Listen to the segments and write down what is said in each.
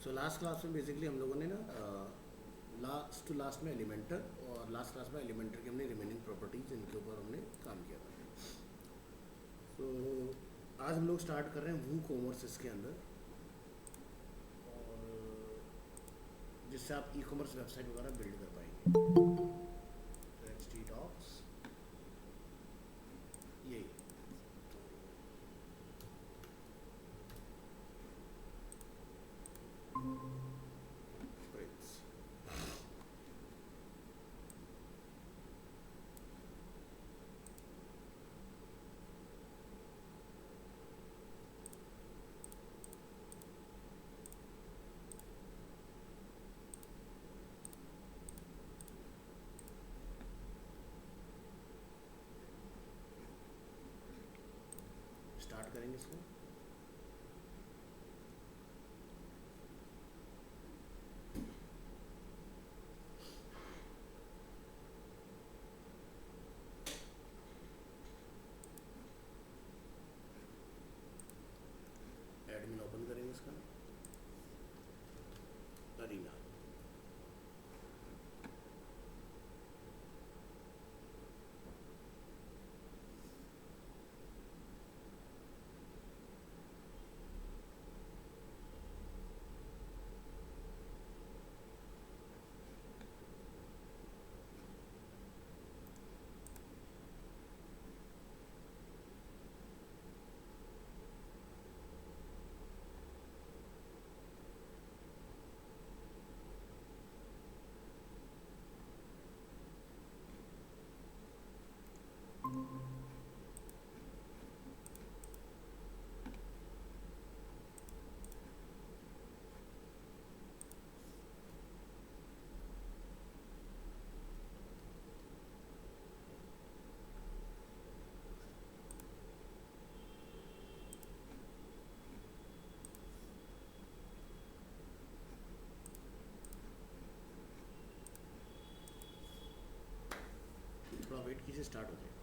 So last class में basically हम लोगों ने ना लास्ट टू लास्ट में एलिमेंटर और लास्ट क्लास में एलिमेंटर की हमने रिमेनिंग प्रॉपर्टीज इनके ऊपर हमने काम किया था। सो आज हम लोग स्टार्ट कर रहे हैं वू कॉमर्स इसके अंदर, और जिससे आप ई कॉमर्स वेबसाइट वगैरह बिल्ड कर पाएंगे। तो एच टी डॉक्स ये Prince। स्टार्ट करेंगे इसको। एडमिन ओपन करेंगे इसका, अरीना। थोड़ा वेट कीजिए, स्टार्ट हो जाएगा।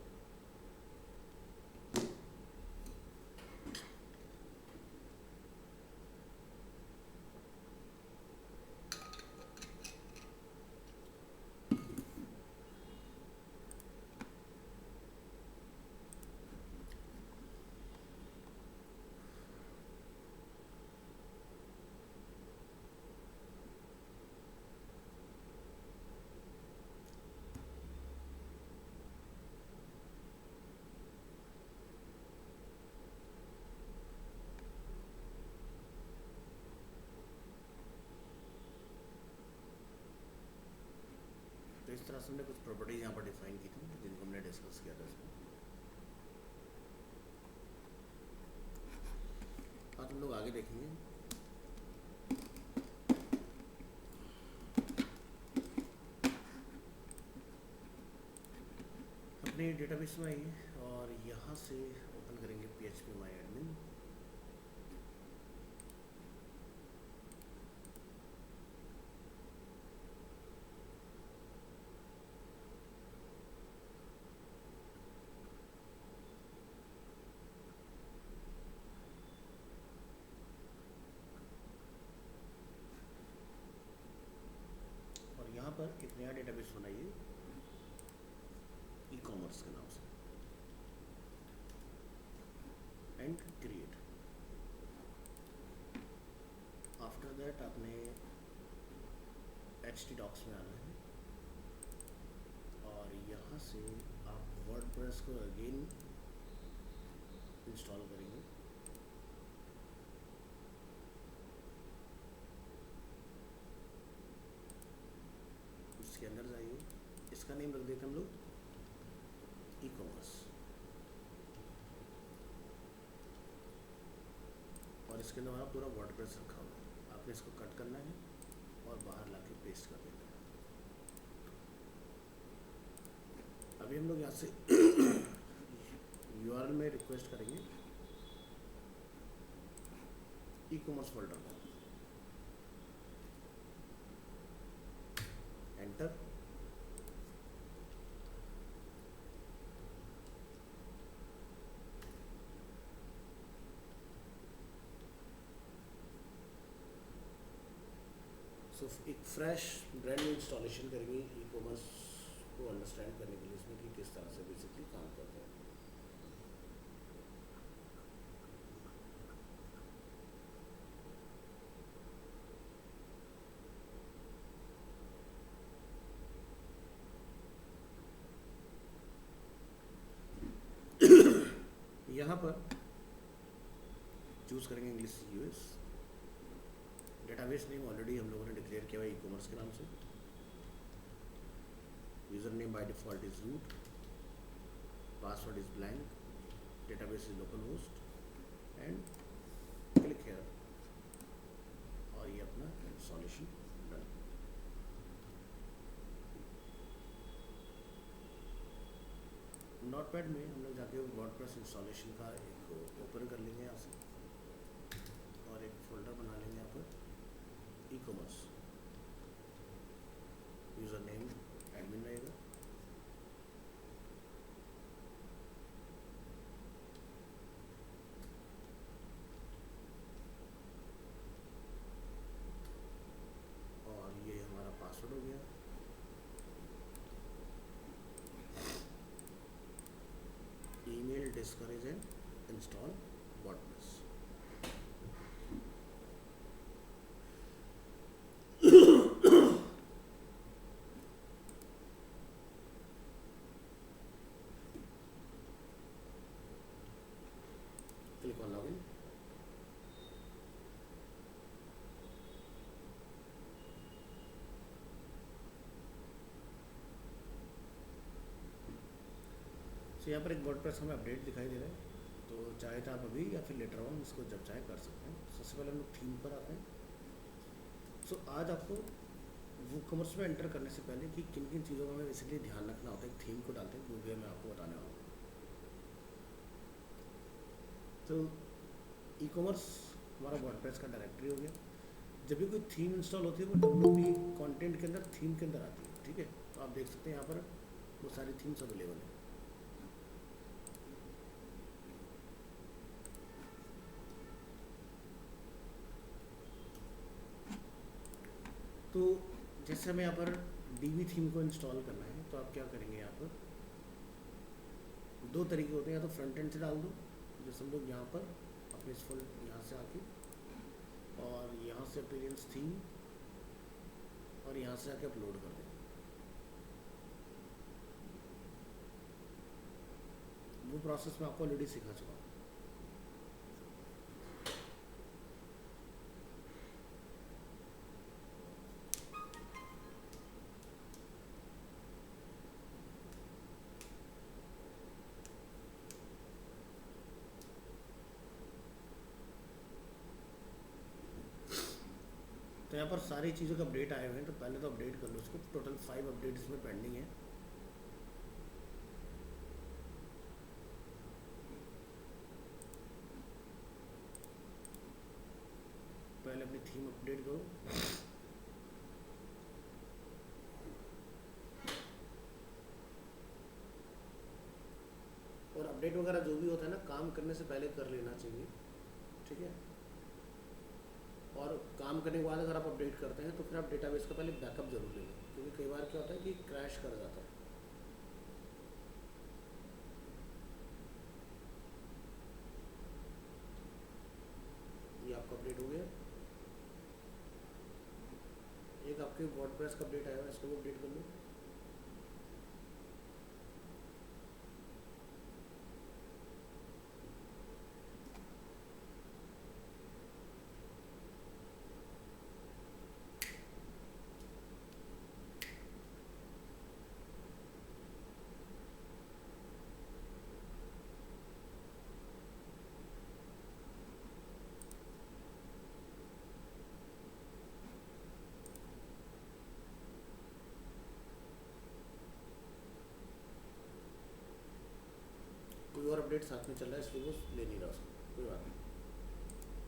तो इस तरह से हमने कुछ प्रॉपर्टीज यहाँ पर डिफाइन की थी जिनको हमने डिस्कस किया था इसमें। आज हम लोग आगे देखेंगे। अपने डेटाबेस में आइए और यहाँ से ओपन करेंगे PHP माई एडमिन। और यहाँ पर एक नया डेटाबेस बनाइए ई कॉमर्स के नाम से, एंड क्रिएट। आफ्टर दैट आपने एच टी डॉक्स में आना है और यहाँ से आप वर्डप्रेस को अगेन इंस्टॉल करेंगे। इसके अंदर जाइए, इसका नेम रख देते हम लोग ई कॉमर्स, और इसके अंदर हमारा पूरा वर्डप्रेस रखा हुआ है। आपने इसको कट करना है और बाहर लाके पेस्ट कर देना है। अभी हम लोग यहाँ से URL में रिक्वेस्ट करेंगे ई कॉमर्स फोल्डर में, एंटर। सो एक फ्रेश ब्रांड न्यू इंस्टॉलेशन करेंगे ई कॉमर्स को अंडरस्टैंड करने के लिए इसमें कि किस तरह से बेसिकली काम करते हैं। यहाँ पर चूज़ करेंगे English US. Database name already हम लोगों ने डिक्लेयर किया हुआ ई कॉमर्स के नाम से। User name by default is root, password is blank, database is localhost and click here और ये अपना इंस्टॉलेशन डन। नोटपैड में हम लोग जाके वर्डप्रेस इंस्टॉलेशन का एक ओपन कर लेंगे यहाँ से और एक फोल्डर बना लेंगे यहाँ पर e commerce. User name admin रहेगा, और ये हमारा पासवर्ड हो गया। Email discourage and install WordPress. Click on login. तो यहाँ पर एक वर्डप्रेस हमें अपडेट दिखाई दे रहा है, तो चाहे तो आप अभी या फिर लेटर ऑन इसको जब चाहे कर सकते हैं। सबसे पहले हम लोग थीम पर आते हैं। सो आज आपको वो कॉमर्स में एंटर करने से पहले कि किन किन चीज़ों का हमें बेसिकली ध्यान रखना होता है थीम को डालते हैं, वो भी मैं आपको बताने वाला हूँ। तो ई कॉमर्स हमारा वर्डप्रेस का डायरेक्टरी हो गया। जब भी कोई थीम इंस्टॉल होती है वो WP कंटेंट के अंदर थीम के अंदर आती है, ठीक है। तो आप देख सकते हैं यहाँ पर वो सारी थीम्स अवेलेबल है। तो जैसे हमें यहाँ पर DB थीम को इंस्टॉल करना है तो आप क्या करेंगे, यहाँ पर दो तरीके होते हैं। या तो फ्रंट एंड से डाल दो, जैसे हम लोग यहाँ पर अपने इस फुल यहाँ से आके और यहाँ से अपीयरेंस थीम और यहाँ से आके अपलोड कर दें। वो प्रोसेस मैं आपको ऑलरेडी सिखा चुका हूँ। तो यहाँ पर सारी चीज़ों का अपडेट आए हुए हैं, तो पहले तो अपडेट कर लो उसको। टोटल 5 अपडेट इसमें पेंडिंग है। पहले अपनी थीम अपडेट करो। और अपडेट वगैरह जो भी होता है ना, काम करने से पहले कर लेना चाहिए, ठीक है। और काम करने के बाद अगर आप अपडेट करते हैं तो फिर आप डेटाबेस का पहले बैकअप जरूर ले लें, क्योंकि कई बार क्या होता है कि क्रैश कर जाता है। ये आपका अपडेट हो गया। एक आपके वर्डप्रेस का अपडेट आया है, इसको भी अपडेट कर लो। कोई और अपडेट साथ में चल रहा है इसलिए वो ले नहीं रहा उसको, कोई बात नहीं।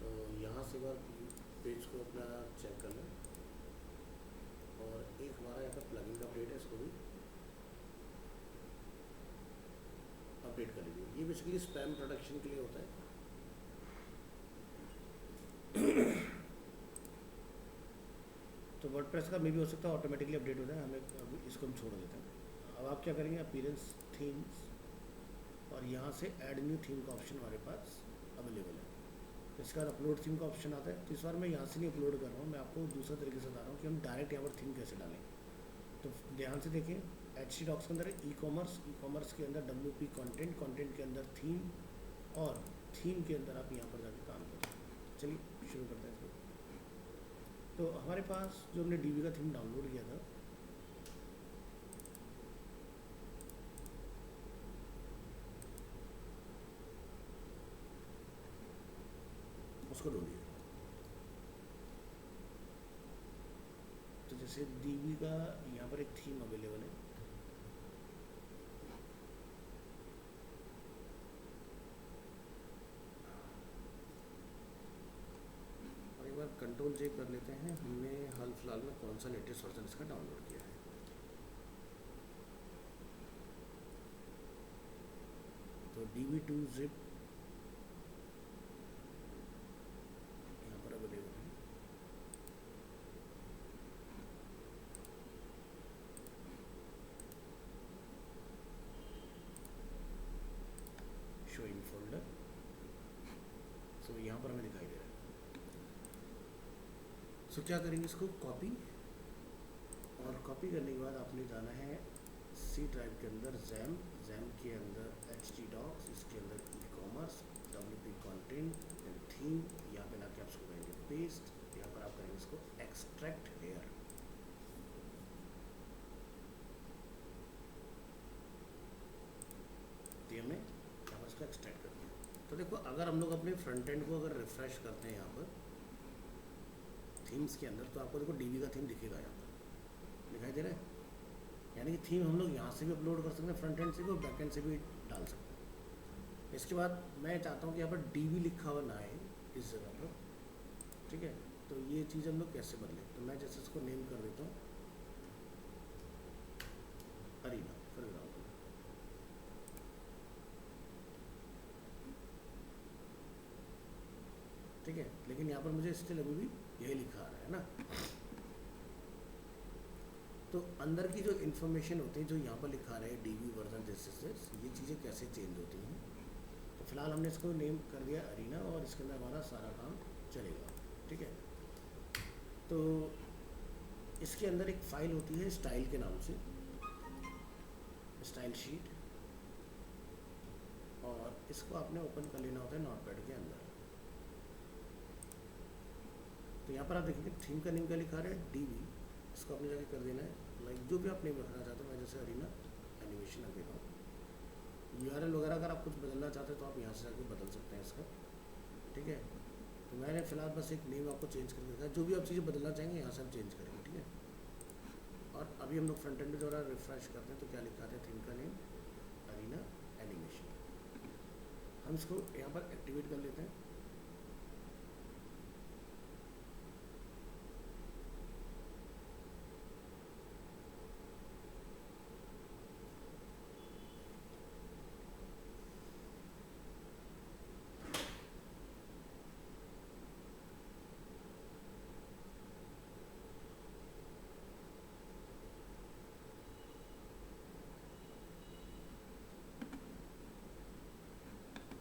तो यहाँ से बार पेज को अपना चेक कर लें। और एक हमारा यहाँ पर प्लगइन का अपडेट है, इसको भी अपडेट कर लीजिए। ये बेसिकली स्पैम प्रोटेक्शन के लिए होता है। तो तो वर्डप्रेस का मे भी हो सकता है ऑटोमेटिकली अपडेट हो जाए, हमें अब इसको हम छोड़ देते हैं। अब आप क्या करेंगे, अपीयरेंस थीम्स और यहाँ से ऐड न्यू थीम का ऑप्शन हमारे पास अवेलेबल है। तो इसका अपलोड थीम का ऑप्शन आता है। तो इस बार मैं यहाँ से नहीं अपलोड कर रहा हूँ, मैं आपको दूसरा तरीके से बता रहा हूँ कि हम डायरेक्ट यहाँ पर थीम कैसे डालें। तो ध्यान से देखें, HT डॉक्स के अंदर ई कॉमर्स के अंदर WP कंटेंट के अंदर थीम, और थीम के अंदर आप यहाँ पर जाकर काम करें। चलिए शुरू करते हैं इसको। तो हमारे पास जो हमने DB का थीम डाउनलोड किया था, उसको ढूंढिए। तो जैसे DB का यहाँ पर एक थीम अवेलेबल है, और एक बार कंट्रोल चेक कर लेते हैं हमने हाल फिलहाल में कौन सा लेटेस्ट वर्जन इसका डाउनलोड किया है। तो DB2 zip यहाँ पर अवेलेबल है। शो इन फोल्डर, सो यहाँ पर हमें दिखाई दे रहा है। सो क्या करेंगे, इसको कॉपी, और कॉपी करने के बाद आपने जाना है C ड्राइव के अंदर जैम के अंदर HT डॉक्स, इसके अंदर e commerce, WP content and theme, यहाँ पे लाके आप इसको करेंगे पेस्ट। यहाँ पर आप करेंगे इसको एक्सट्रैक्ट हेयर। तो हमने यहाँ पर इसको एक्सट्रैक्ट कर दिया। तो देखो, अगर हम लोग अपने फ्रंट एंड को अगर रिफ्रेश करते हैं यहाँ पर थीम्स के अंदर, तो आपको देखो DB का थीम दिखेगा, यहाँ पर दिखाई दे रहा है। यानी कि थीम हम लोग यहाँ से भी अपलोड कर सकते हैं, फ्रंट एंड से भी और बैक एंड से भी डाल सकते हैं। इसके बाद मैं चाहता हूँ कि यहाँ पर DB लिखा हुआ ना आए इस जगह पर, ठीक है। तो ये चीज़ हम लोग कैसे बदलें, तो मैं जैसे इसको नेम कर देता हूँ अरीना फॉर एग्जाम्पल, ठीक है। लेकिन यहाँ पर मुझे स्टिल अभी भी यही लिखा आ रहा है ना। तो अंदर की जो इन्फॉर्मेशन होती है, जो यहाँ पर लिखा रहा है DB वर्जन जैसे, ये चीज़ें कैसे चेंज होती हैं। तो फिलहाल हमने इसको नेम कर दिया अरीना, और इसके अंदर हमारा सारा काम चलेगा, ठीक है। तो इसके अंदर एक फ़ाइल होती है स्टाइल के नाम से, स्टाइल शीट, और इसको आपने ओपन कर लेना होता है नोटपैड के अंदर। तो यहाँ पर आप देखेंगे थीम का नेम क्या लिखा रहा है DB, इसको आपने जाके कर देना है लाइक जो भी आप नेम रखना चाहते हो। मैं जैसे अरीना एनिमेशन रख देता हूँ। URL वगैरह अगर आप कुछ बदलना चाहते हैं तो आप यहाँ से जाके बदल सकते हैं इसका, ठीक है। तो मैंने फिलहाल बस एक नेम आपको चेंज करके रखा है, जो भी आप चीज़ें बदलना चाहेंगे यहाँ से हम चेंज करेंगे, ठीक है। और अभी हम लोग फ्रंट एंड द्वारा रिफ्रेश करते हैं, तो क्या लिखा है थीम का नेम अरीना एनिमेशन। हम इसको यहाँ पर एक्टिवेट कर लेते हैं।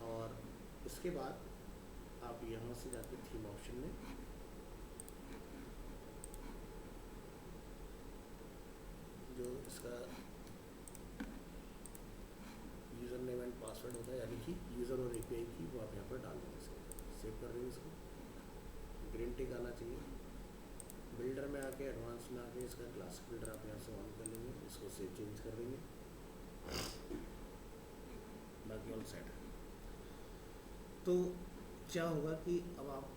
और इसके बाद आप यहाँ से जाके थीम ऑप्शन में जो इसका यूज़र नेम एंड पासवर्ड होता है, यानी कि यूज़र और API की, वो आप यहाँ पर डाल देंगे। इसको सेव कर देंगे। इसको ग्रीन टिक आना चाहिए। बिल्डर में आके एडवांस में आके इसका क्लास बिल्डर आप यहाँ से ऑन कर लेंगे, इसको सेव चेंज कर देंगे, बाकी ऑल सेट है। तो क्या होगा कि अब आप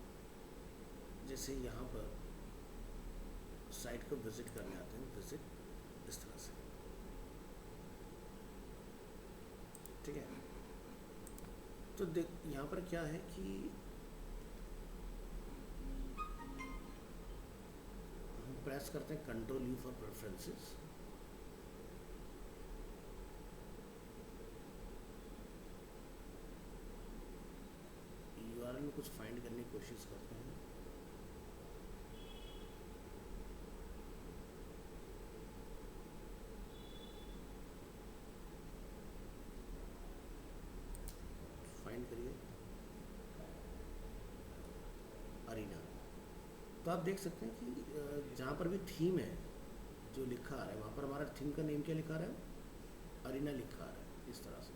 जैसे यहाँ पर साइट को विज़िट करने आते हैं, विज़िट इस तरह से, ठीक है। तो देख यहाँ पर क्या है कि हम प्रेस करते हैं Ctrl U for preferences, URL में कुछ फाइंड करने की कोशिश करते हैं। तो आप देख सकते हैं कि जहाँ पर भी थीम है जो लिखा आ रहा है वहाँ पर हमारा थीम का नेम क्या लिखा आ रहा है, अरीना लिखा आ रहा है इस तरह से।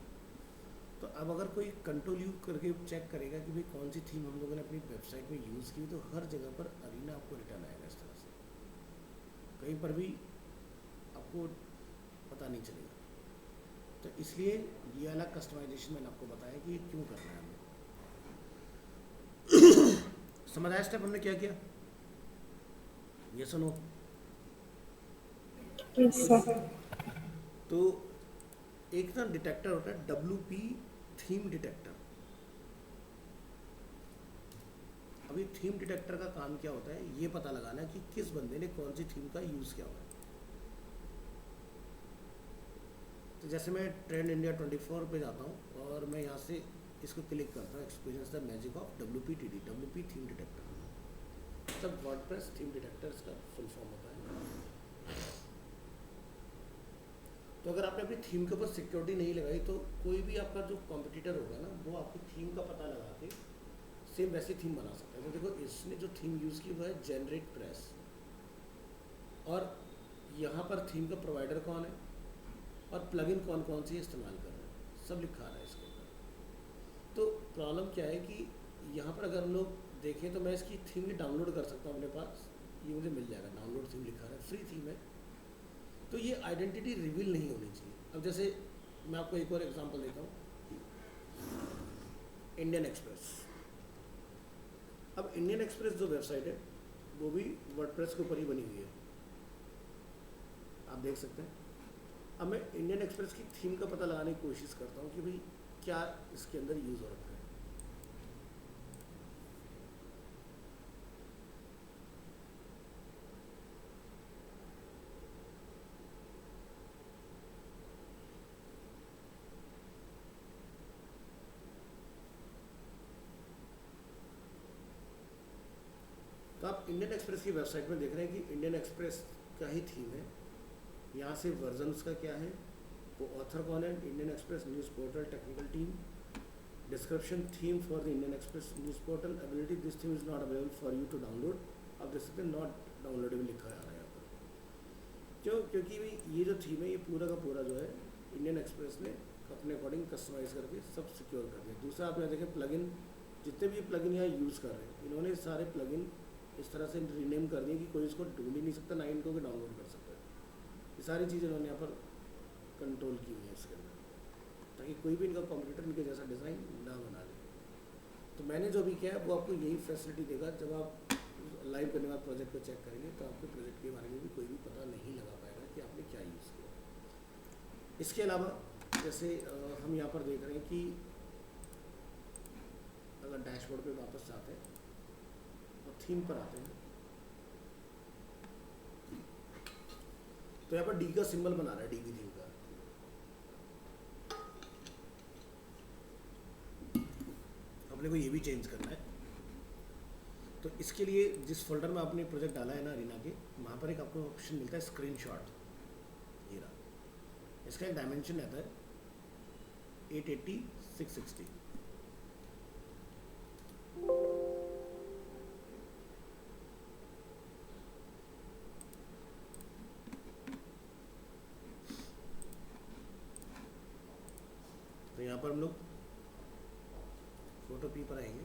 तो अब अगर कोई कंट्रोल यू करके चेक करेगा कि भाई कौन सी थीम हम लोगों ने अपनी वेबसाइट में यूज़ की, तो हर जगह पर अरीना आपको रिटर्न आएगा इस तरह से, कहीं पर भी आपको पता नहीं चलेगा। तो इसलिए ये वाला कस्टमाइजेशन मैंने आपको बताया कि ये क्यों करना है हमें। समझ आया स्टेप हमने क्या किया, ये सुनो। Yes sir. तो एक ना डिटेक्टर होता है WP थीम डिटेक्टर। अभी थीम डिटेक्टर का काम क्या होता है, ये पता लगाना कि किस बंदे ने कौन सी थीम का यूज़ किया हुआ है। तो जैसे मैं ट्रेंड इंडिया 24 पे जाता हूँ और मैं यहाँ से इसको क्लिक करता हूँ, experience the magic of WPTD, WP theme detector. तब वर्डप्रेस थीम डिटेक्टर का फुल फॉर्म होता है। तो अगर आपने अपनी थीम के ऊपर सिक्योरिटी नहीं लगाई तो कोई भी आपका जो कॉम्पिटिटर होगा ना, वो आपकी थीम का पता लगा के सेम वैसी थीम बना सकता है। तो देखो इसने जो थीम यूज़ की वो है जेनरेट प्रेस, और यहाँ पर थीम का प्रोवाइडर कौन है और प्लगइन कौन कौन सी इस्तेमाल कर रहे हैं, सब लिखा रहा है इसके अंदर। तो प्रॉब्लम क्या है कि यहाँ पर अगर हम लोग देखें तो मैं इसकी थीम भी डाउनलोड कर सकता हूँ अपने पास, ये मुझे मिल जाएगा, डाउनलोड थीम लिखा है, फ्री थीम है। तो ये आइडेंटिटी रिवील नहीं होनी चाहिए। अब जैसे मैं आपको एक और एग्जांपल देता हूँ, इंडियन एक्सप्रेस। अब इंडियन एक्सप्रेस जो वेबसाइट है वो भी वर्डप्रेस के ऊपर ही बनी हुई है, आप देख सकते हैं। अब मैं इंडियन एक्सप्रेस की थीम का पता लगाने की कोशिश करता हूँ कि भाई क्या इसके अंदर यूज़ हो रखा है। तो आप इंडियन एक्सप्रेस की वेबसाइट में देख रहे हैं कि इंडियन एक्सप्रेस का ही थीम है। यहाँ से वर्जन उसका क्या है, वो ऑथर कौन है, Indian Express news portal technical team, description theme for the Indian Express news portal, ability this theme is not available for you to download. आप देख सकते हैं नॉट डाउनलोडेबल लिखा आ रहा है यहाँ पर। क्यों? क्योंकि भाई ये जो थीम है ये पूरा का पूरा जो है इंडियन एक्सप्रेस ने अपने अकॉर्डिंग कस्टमाइज़ करके सब सिक्योर कर दिया। दूसरा आप यहाँ देखें प्लगइन, जितने भी प्लगइन यहाँ यूज़ कर रहे हैं इन्होंने सारे प्लगइन इस तरह से रीनेम कर दिए कि कोई इसको ढूंढ ही नहीं सकता, ना इनको भी डाउनलोड कर सकता है। ये सारी चीज़ें इन्होंने यहाँ पर कंट्रोल की हुई है इसके अंदर, ताकि कोई भी इनका कंप्यूटर इनके जैसा डिज़ाइन ना बना ले। तो मैंने जो भी किया है वो आपको यही फैसिलिटी देगा। जब आप लाइव करने के बाद प्रोजेक्ट को चेक करेंगे तो आपके प्रोजेक्ट के बारे में भी कोई भी पता नहीं लगा पाएगा कि आपने क्या यूज़ किया। इसके अलावा जैसे हम यहाँ पर देख रहे हैं कि अगर डैशबोर्ड पे वापस जाते हैं और थीम पर आते हैं तो यहाँ पर डी का सिंबल बना रहा है, डीबी थीम का। अपने को ये भी चेंज करना है। तो इसके लिए जिस फोल्डर में आपने प्रोजेक्ट डाला है ना अरीना के, वहाँ पर एक आपको ऑप्शन मिलता है स्क्रीनशॉट, ये रहा। इसका एक डायमेंशन रहता है 880/660। तो यहाँ पर हम लोग फोटो पी पर आएंगे।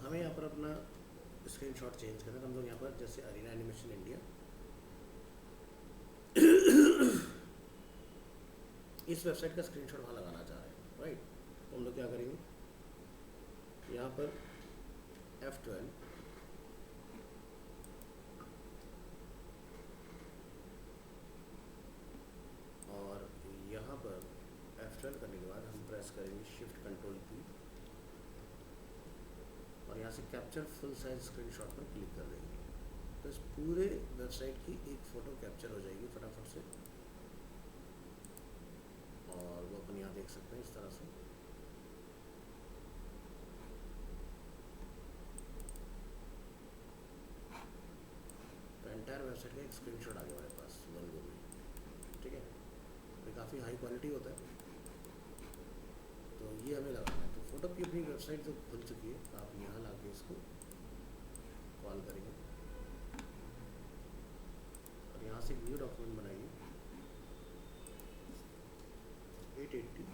हमें यहाँ पर अपना स्क्रीनशॉट चेंज करना है। हम लोग यहाँ पर जैसे अरीना एनिमेशन इंडिया, इस वेबसाइट का स्क्रीनशॉट वहाँ लगाना चाह रहे हैं, राइट। तो हम लोग क्या करेंगे, यहाँ पर F12 प्रेस करेंगे शिफ्ट कंट्रोल की और यहाँ से कैप्चर फुल साइज स्क्रीनशॉट पर क्लिक कर देंगे। तो इस पूरे वेबसाइट की एक फ़ोटो कैप्चर हो जाएगी फटाफट से और वो अपन यहाँ देख सकते हैं इस तरह से। तो एंटायर वेबसाइट का एक स्क्रीनशॉट आ गया हमारे पास वन गो में, ठीक है। ये काफ़ी हाई क्वालिटी होता है, तो ये हमें लगाना है। तो फोटो की अपनी वेबसाइट जो खुल चुकी है, आप यहाँ ला के इसको कॉल करेंगे और यहाँ से एक न्यू डॉक्यूमेंट बनाइए 880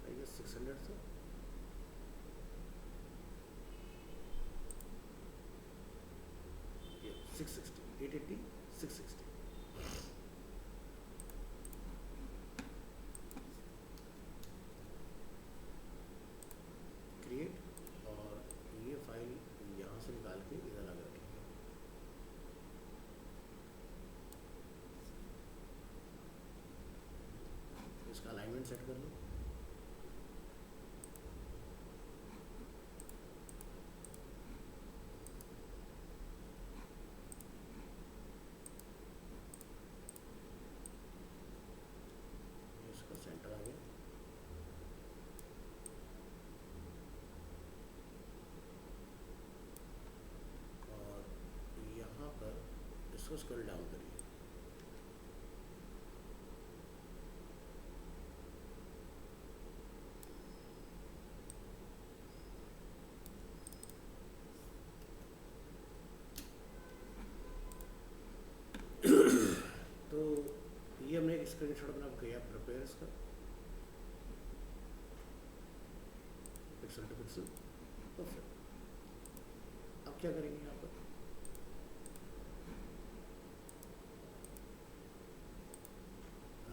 आई गेस 600 था, ये 660 880 660। क्रिएट और ये फाइल यहाँ से निकाल के इधर लगा रखेंगे। इसका अलाइनमेंट सेट कर लो। इसका सेंटर आ गया। और यहाँ पर इसको स्क्रॉल डाउन करिए। तो ये हमने एक स्क्रीनशॉट अपना किया प्रिपेयर इसका पिक्सल टू पिक्सल। तो फिर अब क्या करेंगे, यहाँ पर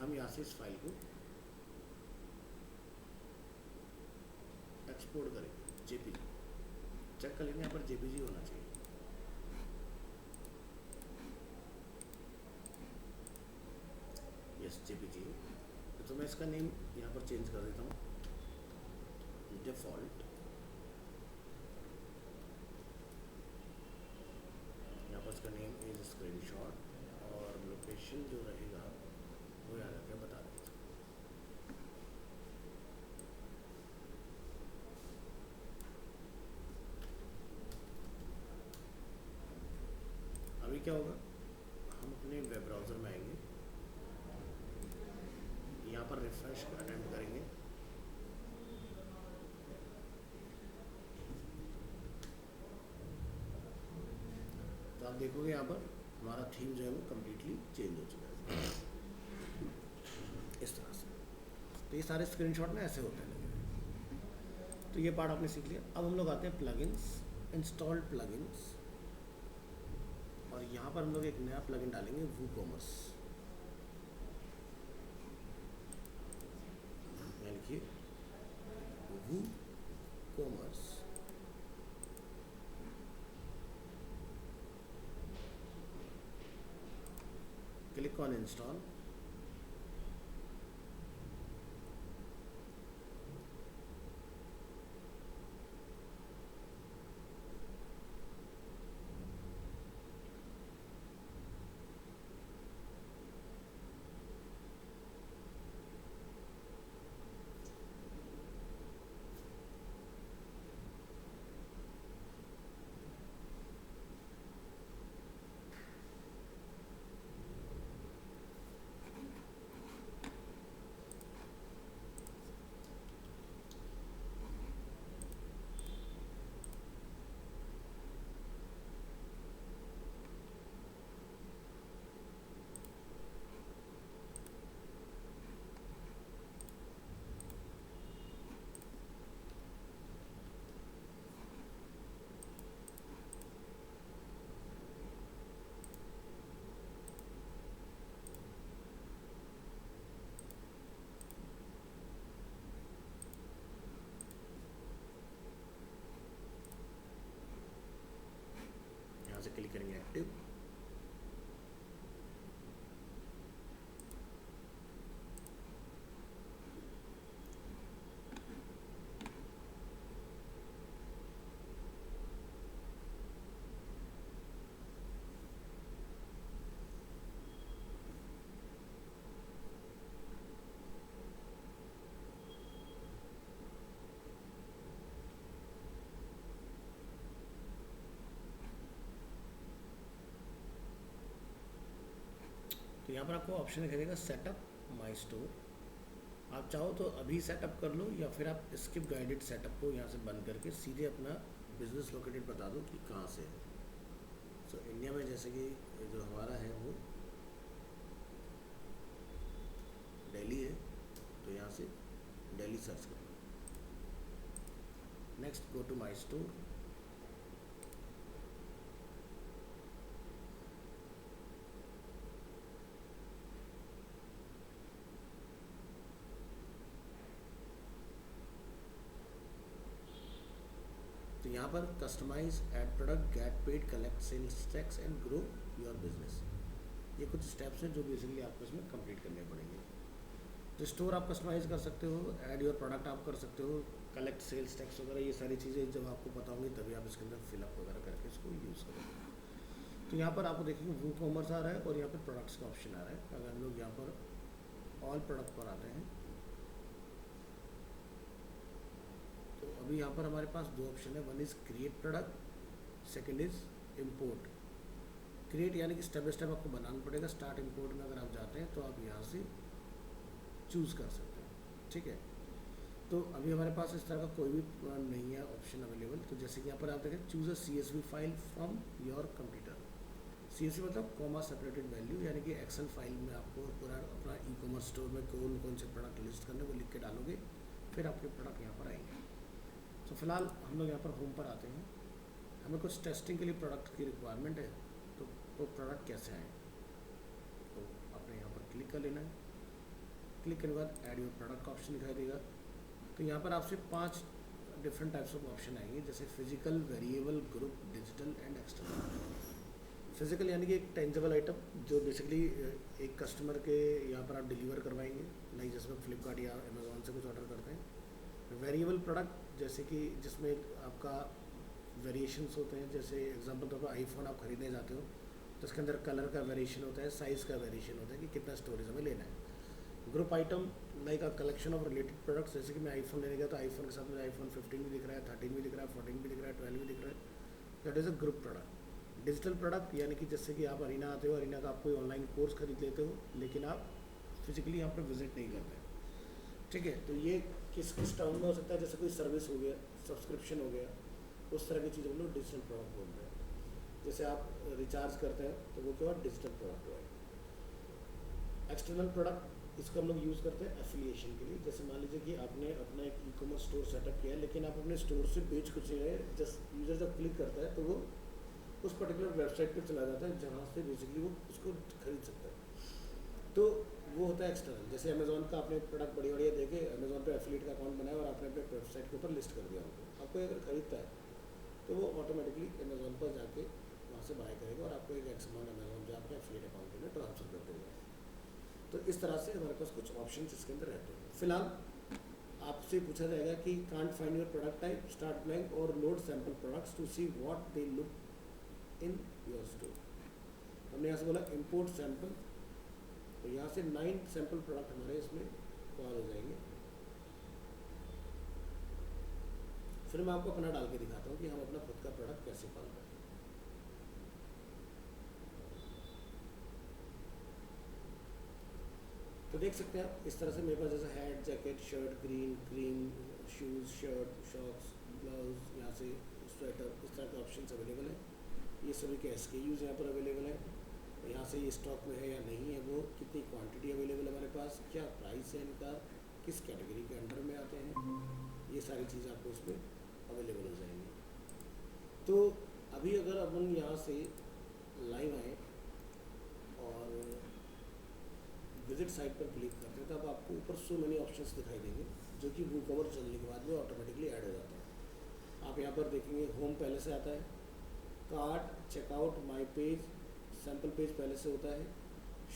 हम यहाँ से इस फाइल को एक्सपोर्ट करेंगे जेपीजी। चेक कर लेंगे यहाँ पर जेपीजी होना चाहिए। Yes JPG. तो मैं इसका नेम यहाँ पर चेंज कर देता हूँ डिफ़ॉल्ट। यहाँ पर इसका नेम इज स्क्रीनशॉट और लोकेशन जो रहेगा वो याद रखें, बता दें। अभी क्या होगा, हम अपने वेब ब्राउज़र में आएंगे, यहाँ पर रिफ्रेश अटेम्प्ट करेंगे। तो आप देखोगे यहाँ पर हमारा थीम जो है वो कम्प्लीटली चेंज हो चुका है इस तरह से। तो ये सारे स्क्रीनशॉट ना ऐसे होते हैं लगे हुए। तो ये पार्ट आपने सीख लिया। अब हम लोग आते हैं प्लगइन्स, इंस्टॉल्ड प्लगइन्स। और यहाँ पर हम लोग एक नया प्लगइन डालेंगे वूकॉमर्स। लिखिए वूकॉमर्स। Click on install. यहाँ से क्लिक करेंगे एक्टिव। तो यहाँ पर आपको ऑप्शन दिखाई देगा सेटअप माई स्टोर। आप चाहो तो अभी सेटअप कर लो या फिर आप स्किप गाइडेड सेटअप को यहाँ से बंद करके सीधे अपना बिजनेस लोकेटेड बता दो कि कहाँ से है। सो इंडिया में जैसे कि जो हमारा है वो दिल्ली है, तो यहाँ से दिल्ली सर्च कर लो। Next go to my store. तो यहाँ पर customize add product, get paid, collect sales tax and grow your business, ये कुछ स्टेप्स हैं जो बेसिकली आपको इसमें कंप्लीट करने पड़ेंगे। तो स्टोर आप कस्टमाइज कर सकते हो, ऐड योर प्रोडक्ट आप कर सकते हो, कलेक्ट सेल्स टैक्स वगैरह, ये सारी चीज़ें जब आपको पता होंगी तभी आप इसके अंदर फिलअप वगैरह करके इसको यूज़ करोगे। तो यहाँ पर आपको देखेंगे वो कॉमर्स आ रहा है और यहाँ पर प्रोडक्ट्स का ऑप्शन आ रहा है। अगर हम लोग यहाँ पर ऑल प्रोडक्ट पर आते हैं तो अभी यहाँ पर हमारे पास दो ऑप्शन है, one is create product, second is import. Create यानी कि स्टेप बाय स्टेप आपको बनाना पड़ेगा। स्टार्ट इंपोर्ट में अगर आप जाते हैं तो आप यहाँ से चूज़ कर सकते हैं, ठीक है। तो अभी हमारे पास इस तरह का कोई भी नहीं है ऑप्शन अवेलेबल। तो जैसे कि यहाँ पर आप देखें choose a CSV file from your computer. CSV मतलब कॉमा सेपरेटेड वैल्यू, यानी कि एक्सेल फाइल में आपको पूरा अपना ई-कॉमर्स स्टोर में कौन कौन से प्रोडक्ट लिस्ट करने वो लिख के डालोगे, फिर आपके प्रोडक्ट यहाँ पर आएंगे। तो फिलहाल हम लोग यहाँ पर होम पर आते हैं। हमें कुछ टेस्टिंग के लिए प्रोडक्ट की रिक्वायरमेंट है, तो वो प्रोडक्ट कैसे आए, तो आपने यहाँ पर क्लिक कर लेना है। क्लिक करने के बाद ऐड योर प्रोडक्ट का ऑप्शन दिखाई देगा। तो यहाँ पर आपसे 5 डिफरेंट टाइप्स ऑफ ऑप्शन आएंगे, जैसे physical, variable, group, digital and external. Physical यानी कि एक टेंजेबल आइटम जो बेसिकली एक कस्टमर के यहाँ पर आप डिलीवर करवाएंगे, नहीं जिसमें फ्लिपकार्ट या अमेज़ॉन से कुछ ऑर्डर करते हैं। वेरिएबल प्रोडक्ट जैसे कि जिसमें आपका वेरिएशंस होते हैं, जैसे एग्जांपल तौर पर आईफोन आप खरीदने जाते हो तो उसके अंदर कलर का वेरिएशन होता है, साइज़ का वेरिएशन होता है कि कितना स्टोरेज हमें लेना है। Group item like a collection of related products, जैसे कि मैं आईफोन लेने गया तो आईफोन के साथ मुझे आईफोन 15 भी दिख रहा है, 13 भी दिख रहा है, 14 भी दिख रहा है, 12 भी दिख रहा है। That is a group product. Digital product यानी कि जैसे कि आप अरीना आते हो, अरीना का आप कोई ऑनलाइन कोर्स खरीद लेते हो लेकिन आप फिजिकली यहाँ पर विजिट नहीं करते हैं, ठीक है। तो ये किस किस टर्म में हो सकता है, जैसे कोई सर्विस हो गया, सब्सक्रिप्शन हो गया, उस तरह की चीज़ों को लोग डिजिटल प्रोडक्ट बोलते हैं। जैसे आप रिचार्ज करते हैं तो वो क्या हुआ, डिजिटल प्रोडक्ट हुआ है। एक्सटर्नल प्रोडक्ट इसको हम लोग यूज़ करते हैं एफिलिएशन के लिए। जैसे मान लीजिए कि आपने अपना एक ई-कॉमर्स स्टोर सेटअप किया है लेकिन आप अपने स्टोर से बेच कुछ नहीं रहे, जस्ट यूज़र जब क्लिक करता है तो वो उस पर्टिकुलर वेबसाइट पर चला जाता है जहाँ से बेसिकली वो उसको खरीद सकता है। तो वो होता है एक्सटर्नल। जैसे अमेज़ॉन का आपने प्रोडक्ट बढ़िया देखे, अमेज़ॉन पे एफिलिएट का अकाउंट बनाया और आपने अपने वेबसाइट के ऊपर लिस्ट कर दिया उनको, आपको अगर खरीदता है तो वो ऑटोमेटिकली अमेज़ॉन पर जाके वहाँ से बाय करेगा और आपको एक एक्स अमाउंट अमेज़ॉन जो आपके एफिलिएट अकाउंट में ट्रांसफर कर देगा। तो इस तरह से हमारे पास कुछ ऑप्शन इसके अंदर रहते हैं। फिलहाल आपसे पूछा जाएगा कि can't find your product type, start blank और load sample products to see what they look in your store. हमने यहाँ से बोला इम्पोर्ट सैम्पल, तो यहाँ से 9 सैम्पल प्रोडक्ट हमारे इसमें कॉल हो जाएंगे। फिर मैं आपको अपना डाल के दिखाता हूँ कि हम अपना खुद का प्रोडक्ट कैसे कॉल करें। तो देख सकते हैं आप इस तरह से मेरे पास जैसे hat, jacket, shirt, green, cream, shoes, shirt, socks, gloves, यहाँ से स्वेटर, इस तरह के ऑप्शंस अवेलेबल हैं। ये सभी के SKUs यहाँ पर अवेलेबल हैं। यहाँ से ये स्टॉक में है या नहीं है, वो कितनी क्वांटिटी अवेलेबल है हमारे पास, क्या प्राइस है इनका, किस कैटेगरी के अंडर में आते हैं, ये सारी चीज़ें आपको इसमें अवेलेबल हो जाएंगी। तो अभी अगर अपन यहाँ से लाइव आए और विजिट साइट पर क्लिक करते हैं तो अब आपको ऊपर सो मेनी ऑप्शंस दिखाई देंगे जो कि वूकॉमर्स चलने के बाद में ऑटोमेटिकली ऐड हो जाता है। आप यहाँ पर देखेंगे होम पहले से आता है, cart, checkout, my page, sample page पहले से होता है,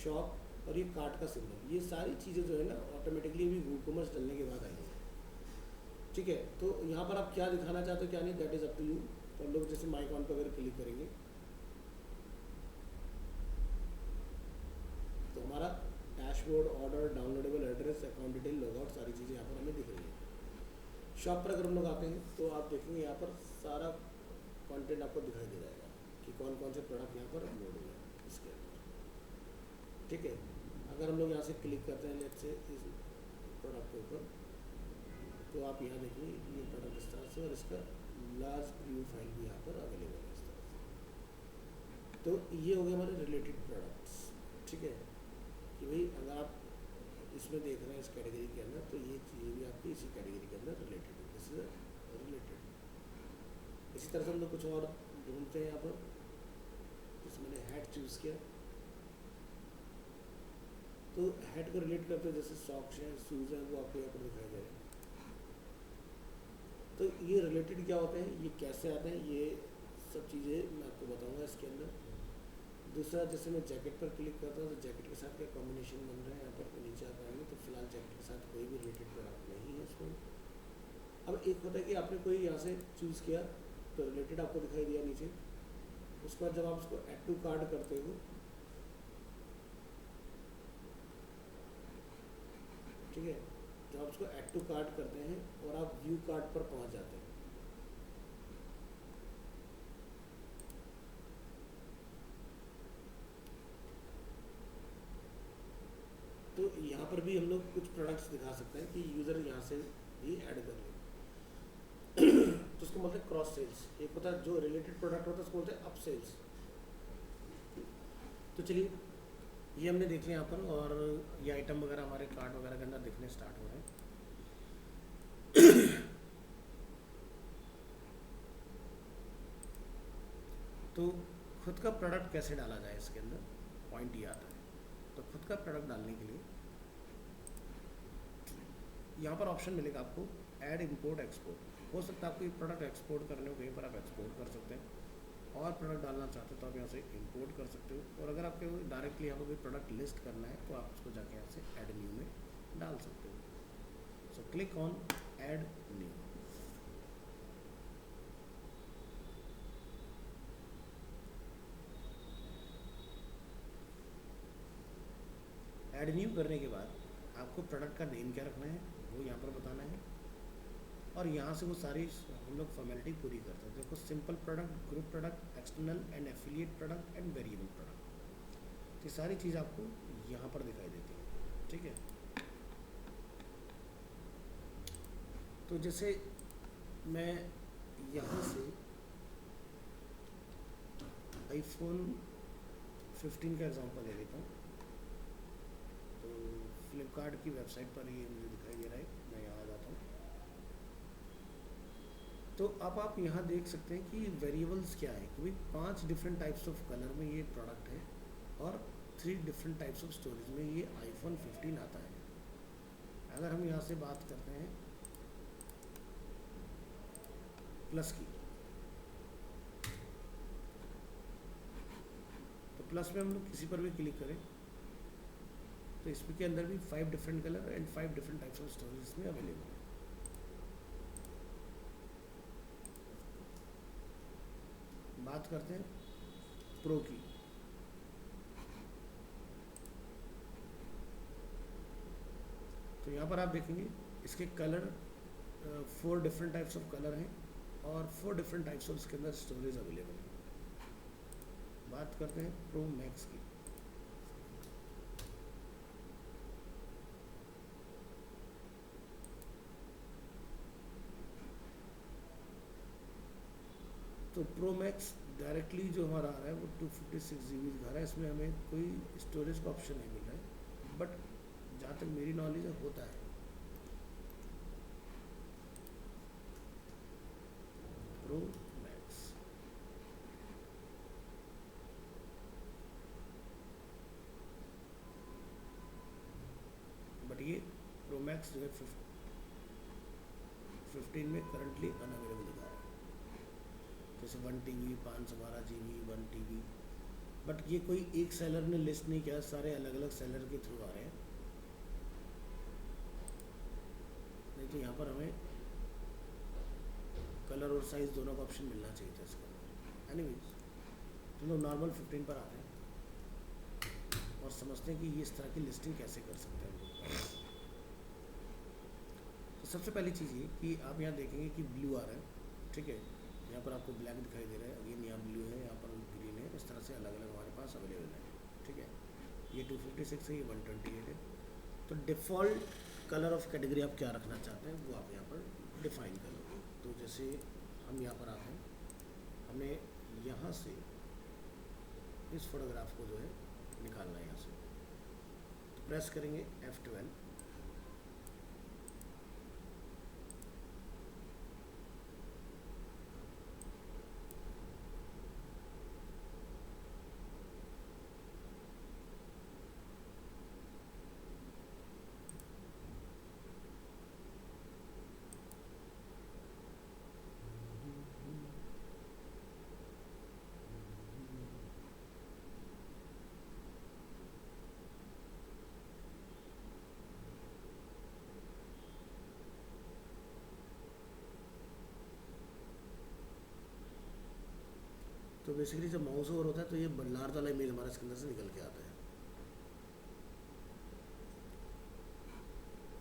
शॉप और ये कार्ट का सिंबल, ये सारी चीज़ें जो है ना ऑटोमेटिकली भी वूकॉमर्स डलने के बाद आएंगे, ठीक है। तो यहाँ पर आप क्या दिखाना चाहते हो क्या नहीं, that is up to you. तो हम लोग जैसे माई अकाउंट पर अगर क्लिक करेंगे तो हमारा dashboard, order, downloadable address, account detail, logout, सारी चीज़ें यहाँ पर हमें दिख रही है। शॉप पर अगर हम लोग आते हैं तो आप देखेंगे यहाँ पर सारा कंटेंट आपको दिखाई दे जाएगा कि कौन कौन से प्रोडक्ट यहाँ पर अपलोड हुए हैं इसके अंदर, ठीक है। अगर हम लोग यहाँ से क्लिक करते हैं लेट्स से इस प्रोडक्ट के ऊपर, तो आप यहाँ देखिए ये प्रोडक्ट इस तरह से, और इसका लार्ज प्रीव्यू फाइल भी यहाँ पर अवेलेबल है इस तरह से। तो ये हो गए हमारे रिलेटेड प्रोडक्ट्स, ठीक है, कि भाई अगर आप इसमें देख रहे हैं इस कैटेगरी के अंदर, तो ये चीज़ें भी आपकी इसी कैटेगरी के अंदर रिलेटेड है, दिस इज रिलेटेड। इसी तरह से हम लोग कुछ और ढूंढते हैं यहाँ पर, जैसे मैंने हैट चूज़ किया, तो हैट को रिलेट करते हैं, जैसे सॉक्स हैं, शूज़ हैं, वो आपको यहाँ पर दिखाई दे रहे हैं। तो ये रिलेटेड क्या होते हैं, ये कैसे आते हैं, ये सब चीज़ें मैं आपको बताऊँगा इसके अंदर। दूसरा, जैसे मैं जैकेट पर क्लिक करता हूँ, तो जैकेट के साथ क्या कॉम्बिनेशन बन रहा है, यहाँ पर नीचे आप आएंगे तो फिलहाल जैकेट के साथ कोई भी रिलेटेड प्रोडक्ट नहीं है इसमें। अब एक होता है कि आपने कोई यहाँ से चूज़ किया, तो रिलेटेड आपको दिखाई दिया नीचे, उसके बाद जब आप उसको ऐड टू कार्ट करते हो, ठीक है, जब आप उसको ऐड टू कार्ट करते हैं और आप व्यू कार्ट पर पहुँच जाते हैं, तो यहाँ पर भी हम लोग कुछ प्रोडक्ट्स दिखा सकते हैं कि यूज़र यहाँ से भी ऐड कर ले। तो उसको बोलते हैं क्रॉस सेल्स। एक होता है जो रिलेटेड प्रोडक्ट होता है उसको बोलते हैं अप सेल्स। तो चलिए ये हमने देख लिया यहाँ पर, और ये आइटम वगैरह हमारे कार्ट वगैरह के अंदर दिखने स्टार्ट हो रहे हैं। तो खुद का प्रोडक्ट कैसे डाला जाए इसके अंदर, पॉइंट ये आता है। तो खुद का प्रोडक्ट डालने के लिए यहाँ पर ऑप्शन मिलेगा आपको ऐड इंपोर्ट एक्सपोर्ट। हो सकता है आपको ये प्रोडक्ट एक्सपोर्ट करने हो, कहीं पर आप एक्सपोर्ट कर सकते हैं, और प्रोडक्ट डालना चाहते हो तो आप यहाँ से इंपोर्ट कर सकते हो, और अगर आपको डायरेक्टली यहाँ पर कोई प्रोडक्ट लिस्ट करना है तो आप उसको जाके यहाँ से ऐड न्यू में डाल सकते हो। So click on add new. Add new करने के बाद आपको प्रोडक्ट का नेम क्या रखना है वो यहाँ पर बताना है, और यहाँ से वो सारी हम लोग फॉर्मेलिटी पूरी करते हैं। देखो simple product, group product, external and affiliate product and variable product, ये सारी चीज़ आपको यहाँ पर दिखाई देती है, ठीक है। तो जैसे मैं यहाँ से आईफोन 15 का एग्जांपल ले लेता हूँ। तो फ्लिपकार्ट की वेबसाइट पर ये मुझे दिखाई दे रहा है, मैं यहाँ आ जाता हूँ। तो अब आप यहाँ देख सकते हैं कि वेरिएबल्स क्या है, क्योंकि 5 डिफरेंट टाइप्स ऑफ कलर में ये प्रोडक्ट है, और 3 डिफरेंट टाइप्स ऑफ स्टोरेज में ये आईफोन 15 आता है। अगर हम यहाँ से बात करते हैं प्लस की, तो प्लस में हम लोग किसी पर भी क्लिक करें तो इसमें के अंदर भी 5 different colour and 5 different types of storage इसमें अवेलेबल है। बात करते हैं प्रो की, तो यहाँ पर आप देखेंगे इसके colour 4 different types of colour हैं, और 4 डिफरेंट टाइप्स ऑफ इसके अंदर स्टोरेज अवेलेबल है। बात करते हैं प्रो मैक्स की, तो प्रो मैक्स डायरेक्टली जो हमारा आ रहा है वो 256 GB दिखा रहा है, इसमें हमें कोई स्टोरेज का ऑप्शन नहीं मिल रहा है, बट जहाँ तक मेरी नॉलेज है होता है। प्रो मैक्स, बट ये प्रो मैक्स जो है 15 में करंटली अनअवेलेबल दिखा रहा है। जैसे 1 TB 512 GB 1 TB, बट ये कोई एक सेलर ने लिस्ट नहीं किया, सारे अलग अलग सेलर के थ्रू आ रहे हैं। नहीं तो यहाँ पर हमें कलर और साइज़ दोनों का ऑप्शन मिलना चाहिए था इसके अंदर। एनीवेज तो लोग नॉर्मल 15 पर आते हैं और समझते हैं कि ये इस तरह की लिस्टिंग कैसे कर सकते हैं। तो सबसे पहली चीज़ ये कि आप यहाँ देखेंगे कि ब्लू आ रहा है, ठीक है, यहाँ पर आपको ब्लैक दिखाई दे रहा है, अगेन यहाँ ब्लू है, यहाँ पर ग्रीन है, इस तरह से अलग अलग हमारे पास अवेलेबल है, ठीक है। ये 256 है, ये 128 है। तो डिफ़ॉल्ट कलर ऑफ कैटेगरी आप क्या रखना चाहते हैं वो आप यहाँ पर डिफ़ाइन कर लो। तो जैसे हम यहाँ पर आते हैं, हमें यहाँ से इस फोटोग्राफ को जो है निकालना है यहाँ से, तो प्रेस करेंगे F12। तो बेसिकली जब माउस ओवर होता है तो ये लार्ज वाला इमेज हमारा इसके अंदर से निकल के आता है।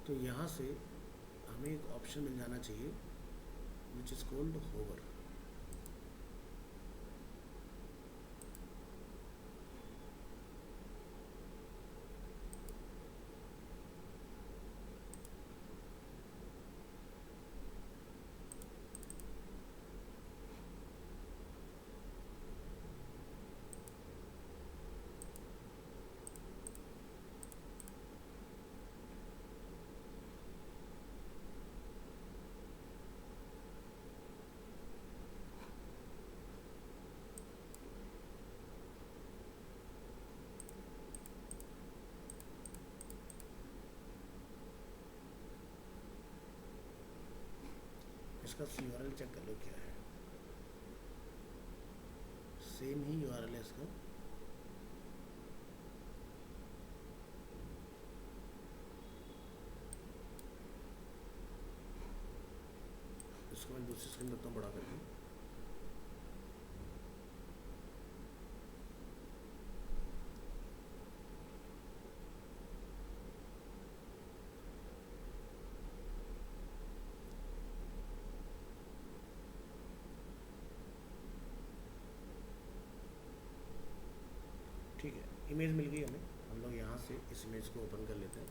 तो यहाँ से हमें एक ऑप्शन मिल जाना चाहिए विच इज़ कॉल्ड होवर। इसका URL चेक कर लो क्या है, सेम ही URL है इसका। इसको मैं दूसरी स्क्रीन रखता हूँ बड़ा करके। ठीक है, इमेज मिल गई हमें। हम लोग यहाँ से इस इमेज को ओपन कर लेते हैं।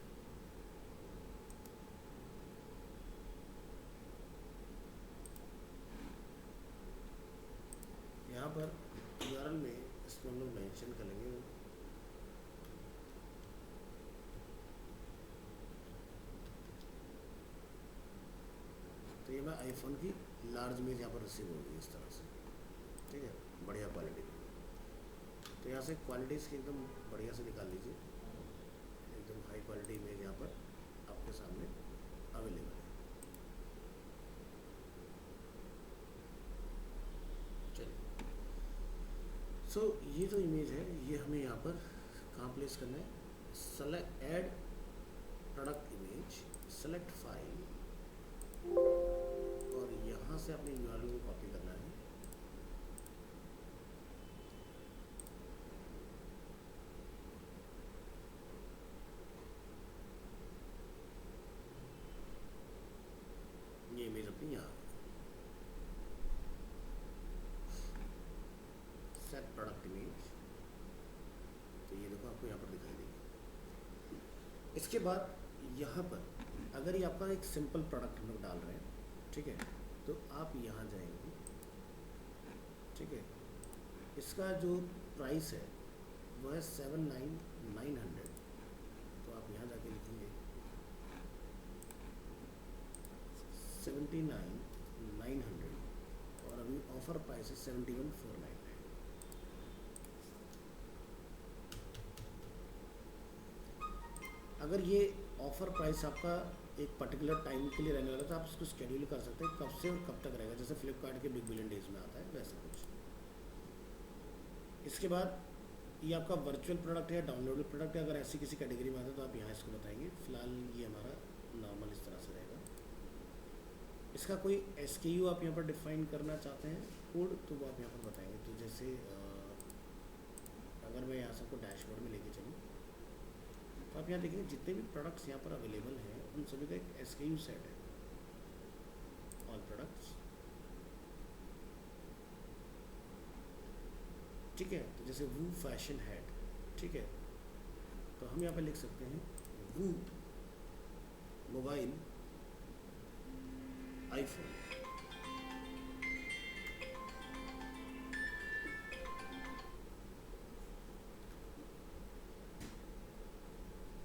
यहाँ पर URL में इसको हम लोग मेंशन करेंगे। तो ये मैं आईफोन की लार्ज इमेज यहाँ पर रिसीव होगी इस तरह से। ठीक है, बढ़िया क्वालिटी। तो यहाँ से क्वालिटी इसकी एकदम बढ़िया से निकाल लीजिए, एकदम हाई क्वालिटी इमेज यहाँ पर आपके सामने अवेलेबल है। चलिए, सो ये जो इमेज है ये हमें यहाँ पर कहाँ प्लेस करना है, select add product image, select file, और यहाँ से अपने URL को कॉपी करना है। ये इमेज अपनी यहाँ सेट प्रोडक्ट इमेज, तो ये देखो आपको यहाँ पर दिखाई देगी। इसके बाद यहाँ पर अगर ये आपका एक सिंपल प्रोडक्ट हम लोग डाल रहे हैं, ठीक है, तो आप यहाँ जाएंगे। ठीक है, इसका जो प्राइस है वो है 79,900। तो आप यहाँ जाके लिखेंगे 79,900, और अभी ऑफर प्राइस है 71,499। अगर ये ऑफ़र प्राइस आपका एक पर्टिकुलर टाइम के लिए रहने वाला तो आप इसको शेड्यूल कर सकते हैं कब से और कब तक रहेगा, जैसे फ्लिपकार्ट के बिग बिलियन डेज में आता है वैसे कुछ। इसके बाद ये आपका वर्चुअल प्रोडक्ट है या डाउनलोडेड प्रोडक्ट है, अगर ऐसी किसी कैटेगरी में आता है तो आप यहाँ इसको बताएंगे। फ़िलहाल ये हमारा नॉर्मल इस तरह से रहेगा। इसका कोई SKU आप यहाँ पर डिफ़ाइन करना चाहते हैं कोड, तो वो आप यहाँ पर बताएंगे। तो जैसे अगर मैं यहाँ से आपको डैशबोर्ड में लेके चलूँ तो आप यहाँ देखेंगे जितने भी प्रोडक्ट्स यहाँ पर अवेलेबल हैं उन सभी का एक SKU सेट है, ऑल प्रोडक्ट्स। ठीक है, तो जैसे वो फैशन हैट, ठीक है, तो हम यहाँ पे लिख सकते हैं वो मोबाइल आईफोन।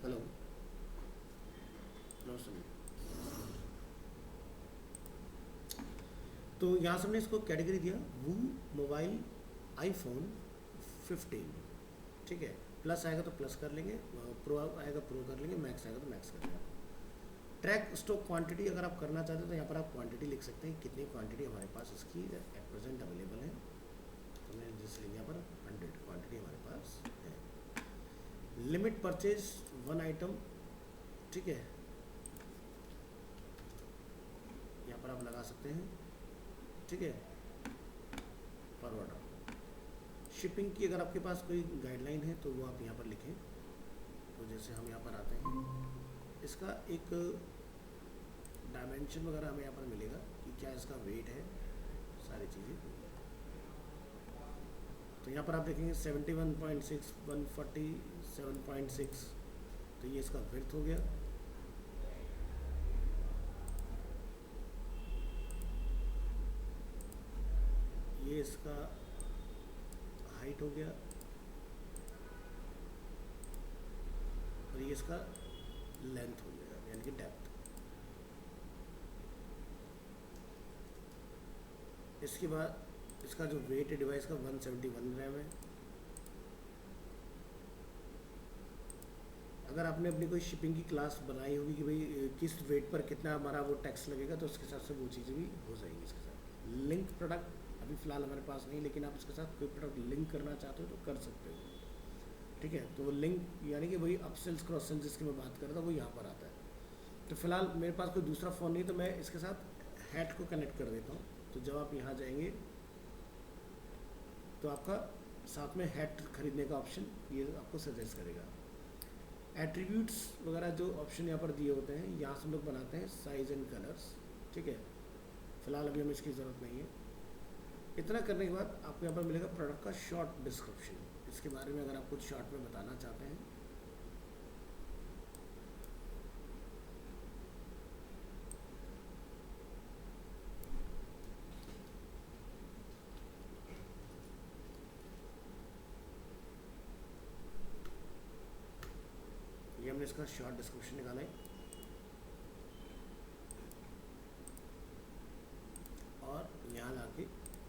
हेलो, नो सुनिए। तो यहाँ से हमने इसको कैटेगरी दिया वो मोबाइल आईफोन 15, ठीक है। प्लस आएगा तो प्लस कर लेंगे, प्रो आएगा प्रो कर लेंगे, मैक्स आएगा तो मैक्स कर लेंगे। ट्रैक स्टॉक क्वांटिटी अगर आप करना चाहते हो तो यहाँ पर आप क्वांटिटी लिख सकते हैं, कितनी क्वांटिटी हमारे पास इसकी एट प्रेजेंट अवेलेबल है। तो मैं जिस यहाँ पर 100 क्वांटिटी हमारे पास है। लिमिट परचेज 1 आइटम, ठीक है, यहाँ पर आप लगा सकते हैं, ठीक है, पर ऑर्डर। शिपिंग की अगर आपके पास कोई गाइडलाइन है तो वो आप यहाँ पर लिखें। तो जैसे हम यहाँ पर आते हैं, इसका एक डायमेंशन वगैरह हमें यहाँ पर मिलेगा कि क्या इसका वेट है, सारी चीज़ें। तो यहाँ पर आप देखेंगे 71.6, 147.6, तो ये इसका विड्थ हो गया। ये इसका हाइट हो गया और ये इसका लेंथ हो गया, यानी कि डेप्थ। इसके बाद इसका जो वेट है डिवाइस का 171 ग्राम है। अगर आपने अपनी कोई शिपिंग की क्लास बनाई होगी कि भाई किस वेट पर कितना हमारा वो टैक्स लगेगा, तो उसके हिसाब से वो चीज़ें भी हो जाएंगी इसके साथ। लिंक प्रोडक्ट अभी फ़िलहाल हमारे पास नहीं, लेकिन आप इसके साथ कोई प्रोडक्ट लिंक करना चाहते हो तो कर सकते हो, ठीक है। तो वो लिंक यानी कि वही अपसेल्स क्रॉस सेल्स जिसकी मैं बात कर रहा था वो यहाँ पर आता है। तो फिलहाल मेरे पास कोई दूसरा फ़ोन नहीं, तो मैं इसके साथ हैट को कनेक्ट कर देता हूँ। तो जब आप यहाँ जाएंगे तो आपका साथ में हैट खरीदने का ऑप्शन ये आपको सजेस्ट करेगा। एट्रीब्यूट्स वगैरह जो ऑप्शन यहाँ पर दिए होते हैं, यहाँ से हम लोग बनाते हैं साइज़ एंड कलर्स, ठीक है। फिलहाल अभी हमें इसकी ज़रूरत नहीं है। इतना करने के बाद आपको यहाँ पर मिलेगा प्रोडक्ट का शॉर्ट डिस्क्रिप्शन। इसके बारे में अगर आप कुछ शॉर्ट में बताना चाहते हैं, ये हमने इसका शॉर्ट डिस्क्रिप्शन निकाला है और यहाँ लाके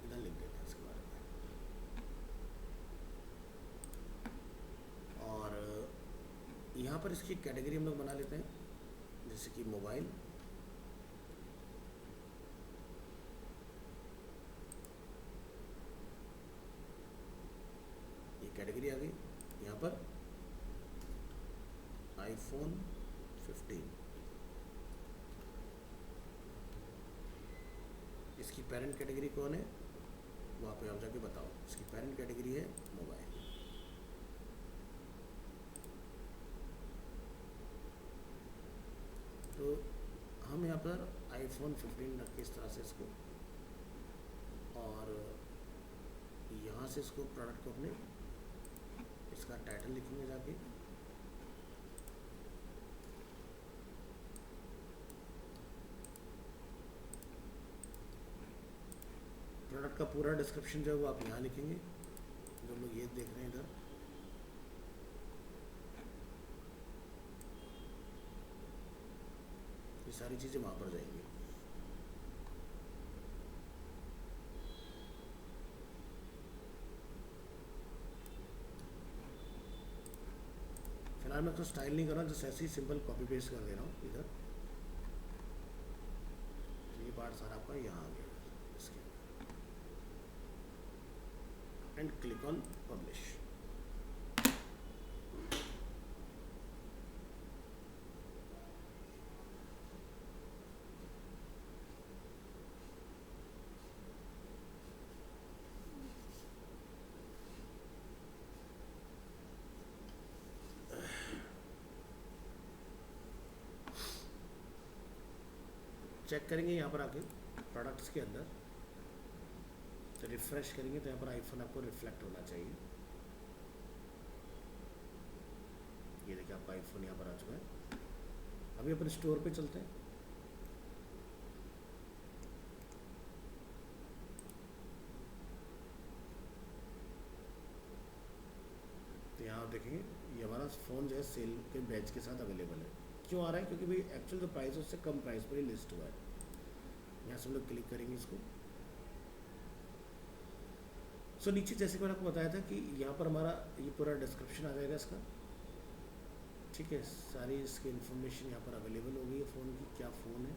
इधर लिख देते हैं इसके बारे में। और यहाँ पर इसकी कैटेगरी हम लोग बना लेते हैं, जैसे कि मोबाइल, ये कैटेगरी आ गई। यहाँ पर आईफोन 15, इसकी पेरेंट कैटेगरी कौन है वो आप यहाँ जाके बताओ। इसकी पेरेंट कैटेगरी है मोबाइल। तो हम यहाँ पर आईफोन 15 रख के इस तरह से इसको, और यहाँ से इसको प्रोडक्ट को अपने इसका टाइटल लिखेंगे जाके, प्रोडक्ट का पूरा डिस्क्रिप्शन जो है वो आप यहाँ लिखेंगे। जो लोग ये देख रहे हैं इधर, ये सारी चीज़ें वहाँ पर जाएंगी। फिलहाल मैं तो स्टाइल नहीं कर रहा हूँ, जस्ट ऐसे ही सिंपल कॉपी पेस्ट कर दे रहा हूँ इधर। तो ये पार्ट सारा आपका यहाँ आ गया इसके, and click on publish. Check करेंगे यहाँ पर आके प्रोडक्ट्स के अंदर, तो रिफ्रेश करेंगे तो यहाँ पर आईफोन आपको रिफ्लेक्ट होना चाहिए। ये देखिए ठीक है, आपका आईफोन यहाँ पर आ चुका है। अभी अपन स्टोर पे चलते हैं। तो यहाँ आप देखेंगे ये हमारा फ़ोन जो है सेल के बैच के साथ अवेलेबल है। क्यों आ रहा है? क्योंकि भाई एक्चुअल जो प्राइस है उससे कम प्राइस पर ही लिस्ट हुआ है। यहाँ से हम लोग क्लिक करेंगे इसको। सो नीचे जैसे कि मैंने आपको बताया था कि यहाँ पर हमारा ये पूरा डिस्क्रिप्शन आ जाएगा इसका, ठीक है। सारी इसकी इन्फॉर्मेशन यहाँ पर अवेलेबल होगी, फ़ोन की क्या फ़ोन है।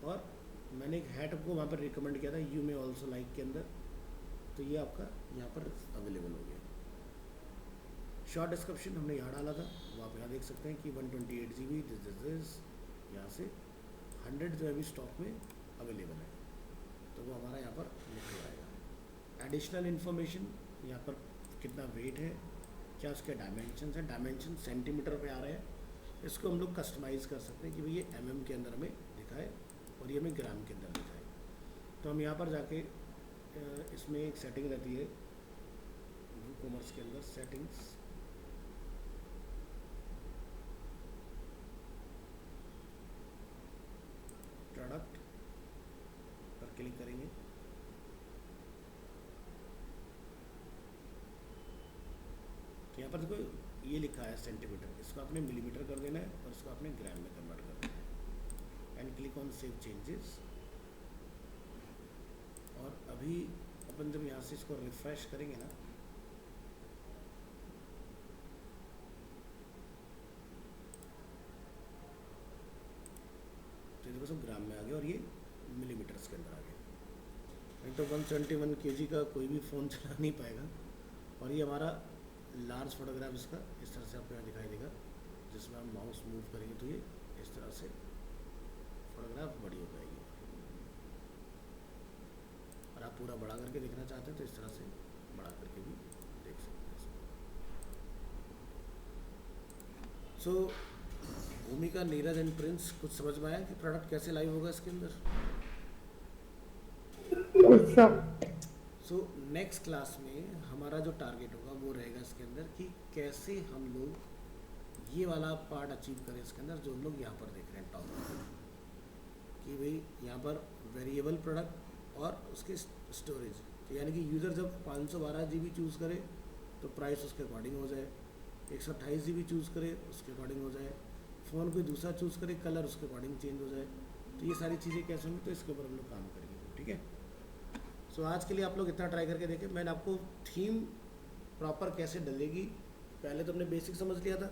और मैंने एक हैट आपको वहाँ पर रिकमेंड किया था, यू मे ऑल्सो लाइक के अंदर, तो ये आपका यहाँ पर अवेलेबल हो गया। शॉर्ट डिस्क्रिप्शन हमने यहाँ डाला था, वो आप यहाँ देख सकते हैं कि 128 GB दिस यहाँ से 100 जो अभी स्टॉक में अवेलेबल है, तो वो हमारा यहाँ पर लिखा आएगा। एडिशनल इन्फॉर्मेशन यहाँ पर कितना वेट है, क्या उसके डायमेंशन हैं, डायमेंशन सेंटीमीटर पे आ रहे हैं। इसको हम लोग कस्टमाइज़ कर सकते हैं कि भाई ये mm के अंदर हमें दिखाए और ये हमें ग्राम के अंदर दिखाए। तो हम यहाँ पर जाके इसमें एक सेटिंग रहती है कॉमर्स के अंदर, सेटिंग्स, प्रोडक्ट पर क्लिक करेंगे। तो यहाँ पर देखो ये लिखा है सेंटीमीटर, इसको आपने मिलीमीटर कर देना है और इसको आपने ग्राम में कन्वर्ट कर देना है। And click on save changes. और अभी अपन जब यहाँ से इसको रिफ्रेश करेंगे ना, तो देखो सब ग्राम में आ गया और ये मिलीमीटर्स के अंदर आ गया। नहीं तो 171 kg का कोई भी फ़ोन चला नहीं पाएगा। और ये हमारा लार्ज फोटोग्राफ इसका इस तरह से आपको यहाँ दिखाई देगा, जिसमें हम माउस मूव करेंगे तो ये इस तरह से फोटोग्राफ बड़ी हो जाएगी। और आप पूरा बड़ा करके देखना चाहते हैं तो इस तरह से बड़ा करके भी देख सकते हैं इसको। सो भूमिका, नीरज एंड प्रिंस, कुछ समझ में आया कि प्रोडक्ट कैसे लाइव होगा इसके अंदर? सो नेक्स्ट क्लास में हमारा जो टारगेट होगा वो रहेगा इसके अंदर कि कैसे हम लोग ये वाला पार्ट अचीव करें इसके अंदर, जो हम लोग यहाँ पर देख रहे हैं टॉप पर, कि भाई यहाँ पर वेरिएबल प्रोडक्ट और उसकी स्टोरेज। तो यानी कि यूज़र जब 512 GB चूज़ करे तो प्राइस उसके अकॉर्डिंग हो जाए, 128 GB चूज़ करे उसके अकॉर्डिंग हो जाए, फ़ोन कोई दूसरा चूज़ करे कलर उसके अकॉर्डिंग चेंज हो जाए। तो ये सारी चीज़ें कैसे होंगी, तो इसके ऊपर हम लोग काम करेंगे, ठीक है। सो आज के लिए आप लोग इतना ट्राई करके देखें। मैंने आपको थीम प्रॉपर कैसे डलेगी, पहले तो हमने बेसिक समझ लिया था,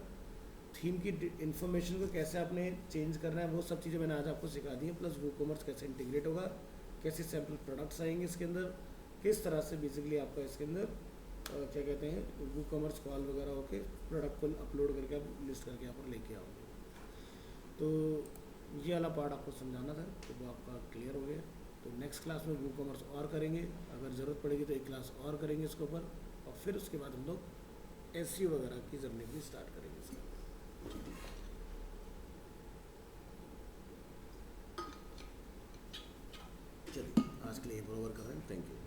थीम की इन्फॉर्मेशन को कैसे आपने चेंज करना है वो सब चीज़ें मैंने आज आपको सिखा दी हैं। प्लस वूकॉमर्स कैसे इंटीग्रेट होगा, कैसे सैम्पल प्रोडक्ट्स आएंगे इसके अंदर, किस तरह से बेसिकली आपका इसके अंदर क्या कहते हैं वूकॉमर्स कॉल वगैरह होके प्रोडक्ट को अपलोड करके आप लिस्ट करके यहाँ पर लेके आओगे। तो ये वाला पार्ट आपको समझाना था, तो वो आपका क्लियर हो गया। तो नेक्स्ट क्लास में वूकॉमर्स और करेंगे, अगर ज़रूरत पड़ेगी तो एक क्लास और करेंगे इसके ऊपर, और फिर उसके बाद हम लोग SEO वगैरह की जर्नी भी स्टार्ट करेंगे इसका। चलिए आज के लिए बराबर कर रहे हैं, थैंक यू।